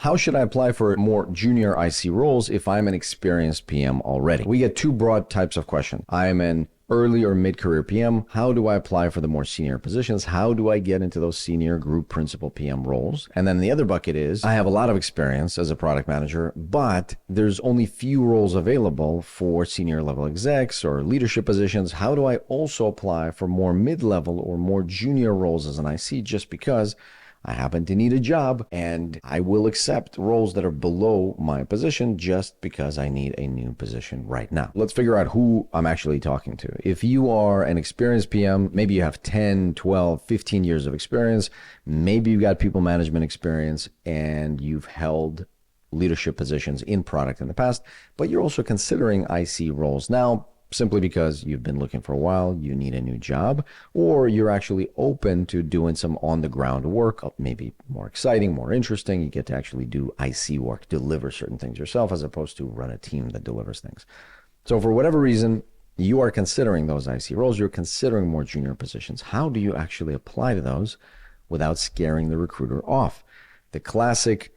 How should I apply for more junior IC roles if I'm an experienced PM already? We get two broad types of questions. I'm an early or mid-career PM. How do I apply for the more senior positions? How do I get into those senior group principal PM roles? And then the other bucket is, I have a lot of experience as a product manager, but there's only few roles available for senior level execs or leadership positions. How do I also apply for more mid-level or more junior roles as an IC just because I happen to need a job and I will accept roles that are below my position just because I need a new position right now? Let's figure out who I'm actually talking to. If you are an experienced PM, maybe you have 10, 12, 15 years of experience, maybe you've got people management experience and you've held leadership positions in product in the past, but you're also considering IC roles now, simply because you've been looking for a while, you need a new job, or you're actually open to doing some on-the-ground work, maybe more exciting, more interesting. You get to actually do IC work, deliver certain things yourself, as opposed to run a team that delivers things. So for whatever reason, you are considering those IC roles, you're considering more junior positions. How do you actually apply to those without scaring the recruiter off? The classic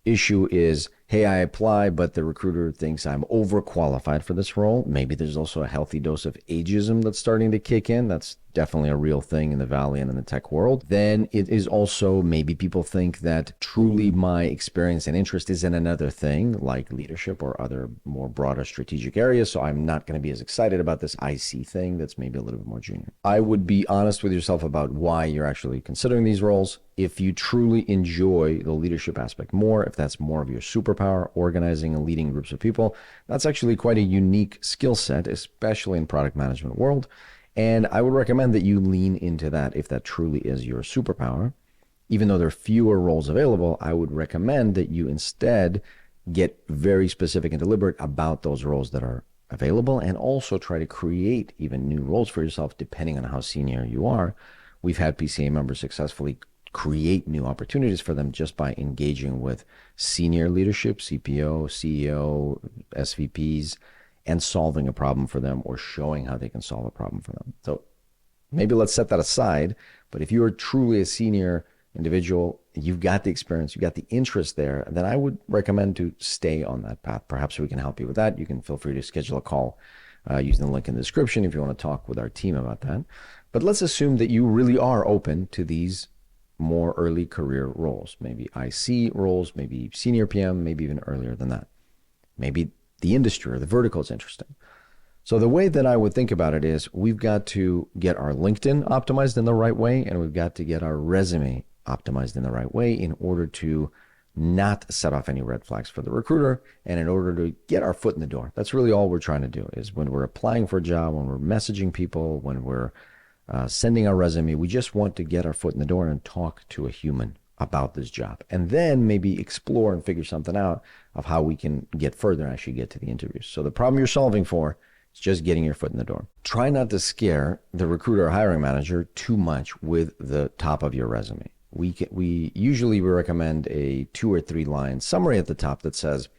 issue is, hey, I apply, but the recruiter thinks I'm overqualified for this role. Maybe there's also a healthy dose of ageism that's starting to kick in. That's definitely a real thing in the Valley and in the tech world. Then it is also maybe people think that truly my experience and interest is in another thing like leadership or other more broader strategic areas. So I'm not going to be as excited about this IC thing that's maybe a little bit more junior. I would be honest with yourself about why you're actually considering these roles. If you truly enjoy the leadership aspect more, if that's more of your superpower, organizing and leading groups of people, that's actually quite a unique skill set, especially in product management world. And I would recommend that you lean into that if that truly is your superpower. Even though there are fewer roles available, I would recommend that you instead get very specific and deliberate about those roles that are available, and also try to create even new roles for yourself depending on how senior you are. We've had PCA members successfully create new opportunities for them just by engaging with senior leadership, CPO, CEO, SVPs, and solving a problem for them or showing how they can solve a problem for them. So maybe let's set that aside. But if you are truly a senior individual, you've got the experience, you've got the interest there, then I would recommend to stay on that path. Perhaps we can help you with that. You can feel free to schedule a call using the link in the description if you want to talk with our team about that. But let's assume that you really are open to these more early career roles, maybe IC roles, maybe senior PM, maybe even earlier than that. Maybe the industry or the vertical is interesting. So the way that I would think about it is, we've got to get our LinkedIn optimized in the right way, and we've got to get our resume optimized in the right way in order to not set off any red flags for the recruiter, and in order to get our foot in the door. That's really all we're trying to do, is when we're applying for a job, when we're messaging people, when we're sending our resume, we just want to get our foot in the door and talk to a human about this job, and then maybe explore and figure something out of how we can get further and actually get to the interviews. So the problem you're solving for is just getting your foot in the door. Try not to scare the recruiter or hiring manager too much with the top of your resume. We usually recommend a 2 or 3 line summary at the top that says,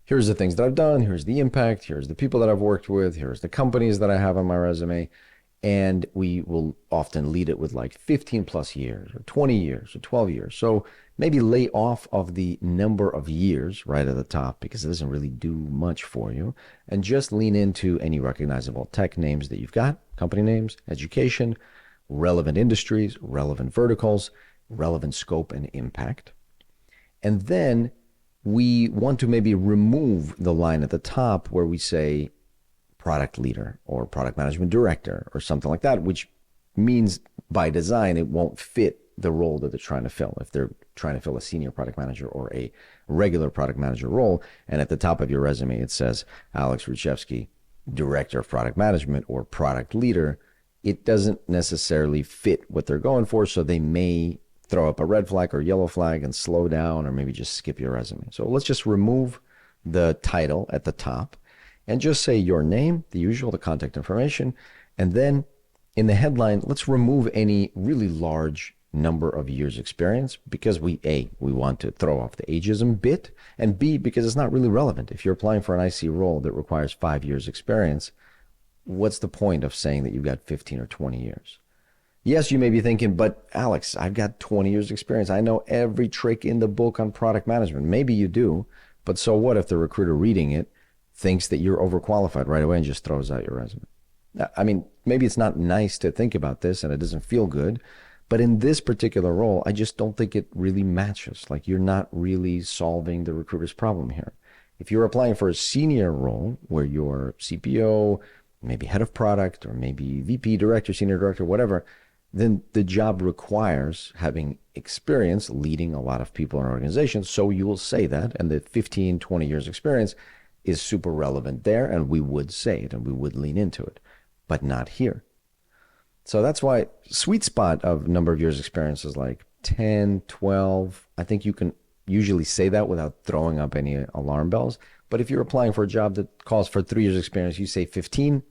here's the things that I've done, here's the impact, here's the people that I've worked with, here's the companies that I have on my resume. And we will often lead it with like 15 plus years or 20 years or 12 years. So maybe lay off of the number of years right at the top, because it doesn't really do much for you, and just lean into any recognizable tech names that you've got, company names, education, relevant industries, relevant verticals, relevant scope and impact. And then we want to maybe remove the line at the top where we say product leader or product management director or something like that, which means by design it won't fit the role that they're trying to fill. If they're trying to fill a senior product manager or a regular product manager role, and at the top of your resume it says Alex Ruchevsky, director of product management or product leader, it doesn't necessarily fit what they're going for. So they may throw up a red flag or yellow flag and slow down, or maybe just skip your resume. So let's just remove the title at the top and just say your name, the usual, the contact information. And then in the headline, let's remove any really large number of years experience, because we want to throw off the ageism bit, and B, because it's not really relevant. If you're applying for an IC role that requires 5 years experience, what's the point of saying that you've got 15 or 20 years? Yes, you may be thinking, but Alex, I've got 20 years experience. I know every trick in the book on product management. Maybe you do, but so what if the recruiter reading it thinks that you're overqualified right away and just throws out your resume? I mean, maybe it's not nice to think about this and it doesn't feel good, but in this particular role, I just don't think it really matches. Like you're not really solving the recruiter's problem here. If you're applying for a senior role where you're CPO, maybe head of product, or maybe VP, director, senior director, whatever, then the job requires having experience leading a lot of people in an organization. So you will say that, and the 15, 20 years experience is super relevant there, and we would say it and we would lean into it, but not here. So that's why sweet spot of number of years experience is like 10, 12. I think you can usually say that without throwing up any alarm bells. But if you're applying for a job that calls for 3 years experience, you say 15,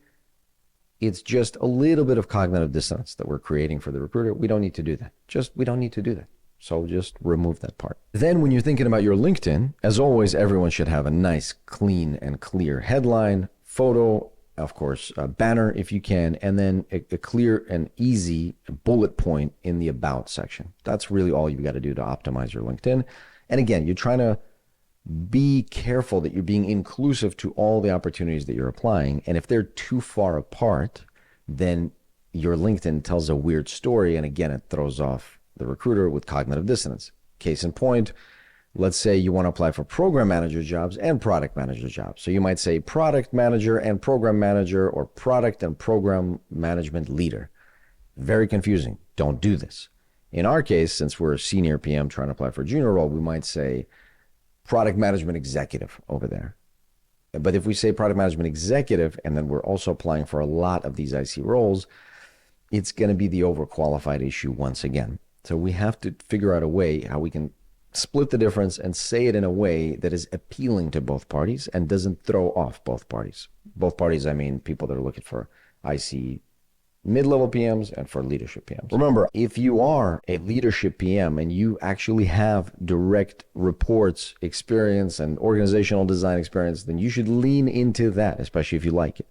it's just a little bit of cognitive dissonance that we're creating for the recruiter. We don't need to do that. We don't need to do that. So just remove that part. Then when you're thinking about your LinkedIn, as always, everyone should have a nice, clean and clear headline, photo, of course, a banner if you can, and then a clear and easy bullet point in the about section. That's really all you got to do to optimize your LinkedIn. And again, you're trying to be careful that you're being inclusive to all the opportunities that you're applying. And if they're too far apart, then your LinkedIn tells a weird story. And again, it throws off the recruiter with cognitive dissonance. Case in point, let's say you want to apply for program manager jobs and product manager jobs. So you might say product manager and program manager, or product and program management leader. Very confusing. Don't do this. In our case, since we're a senior PM trying to apply for a junior role, we might say product management executive over there. But if we say product management executive, and then we're also applying for a lot of these IC roles, it's going to be the overqualified issue once again. So we have to figure out a way how we can split the difference and say it in a way that is appealing to both parties and doesn't throw off both parties. Both parties, I mean people that are looking for IC mid-level PMs and for leadership PMs. Remember, if you are a leadership PM and you actually have direct reports experience and organizational design experience, then you should lean into that, especially if you like it.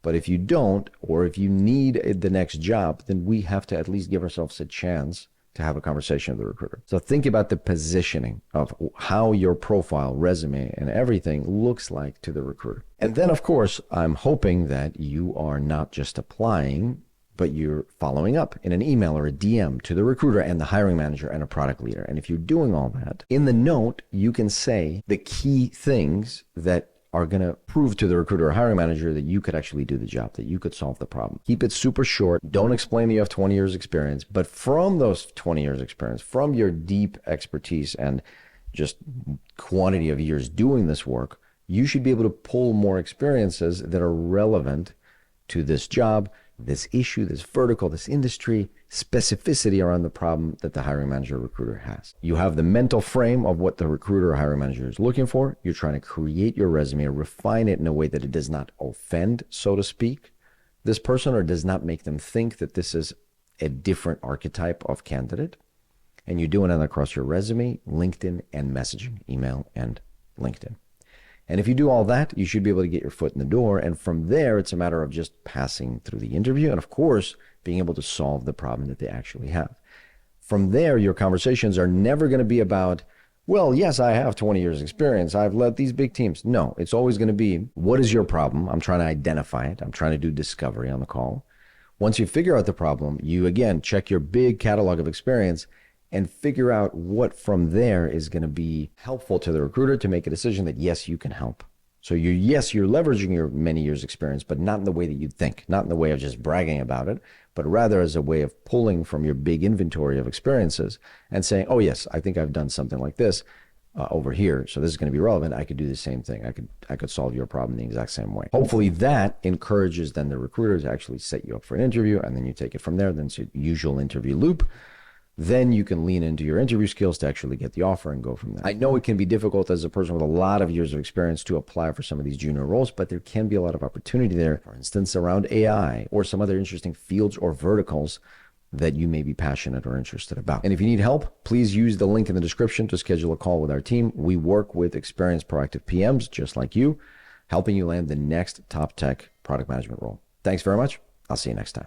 But if you don't, or if you need the next job, then we have to at least give ourselves a chance to have a conversation with the recruiter. So think about the positioning of how your profile, resume, and everything looks like to the recruiter. And then, of course, I'm hoping that you are not just applying, but you're following up in an email or a DM to the recruiter and the hiring manager and a product leader. And if you're doing all that, in the note, you can say the key things that are going to prove to the recruiter or hiring manager that you could actually do the job, that you could solve the problem. Keep it super short. Don't explain that you have 20 years experience, but from those 20 years experience, from your deep expertise and just quantity of years doing this work, you should be able to pull more experiences that are relevant to this job, this issue, this vertical, this industry, specificity around the problem that the hiring manager or recruiter has. You have the mental frame of what the recruiter or hiring manager is looking for. You're trying to create your resume, refine it in a way that it does not offend, so to speak, this person, or does not make them think that this is a different archetype of candidate. And you're doing it across your resume, LinkedIn, and messaging, email and LinkedIn. And if you do all that, you should be able to get your foot in the door. And from there, it's a matter of just passing through the interview and, of course, being able to solve the problem that they actually have. From there, your conversations are never going to be about, well, yes, I have 20 years experience. I've led these big teams. No, it's always going to be, what is your problem? I'm trying to identify it. I'm trying to do discovery on the call. Once you figure out the problem, you, again, check your big catalog of experience and figure out what from there is going to be helpful to the recruiter to make a decision that, yes, you can help. So you're leveraging your many years experience, but not in the way that you'd think, not in the way of just bragging about it, but rather as a way of pulling from your big inventory of experiences and saying, oh, yes, I think I've done something like this over here. So this is going to be relevant. I could do the same thing. I could solve your problem the exact same way. Hopefully that encourages then the recruiter to actually set you up for an interview, and then you take it from there. Then it's your usual interview loop. Then you can lean into your interview skills to actually get the offer and go from there. I know it can be difficult as a person with a lot of years of experience to apply for some of these junior roles, but there can be a lot of opportunity there, for instance, around AI or some other interesting fields or verticals that you may be passionate or interested about. And if you need help, please use the link in the description to schedule a call with our team. We work with experienced proactive PMs just like you, helping you land the next top tech product management role. Thanks very much. I'll see you next time.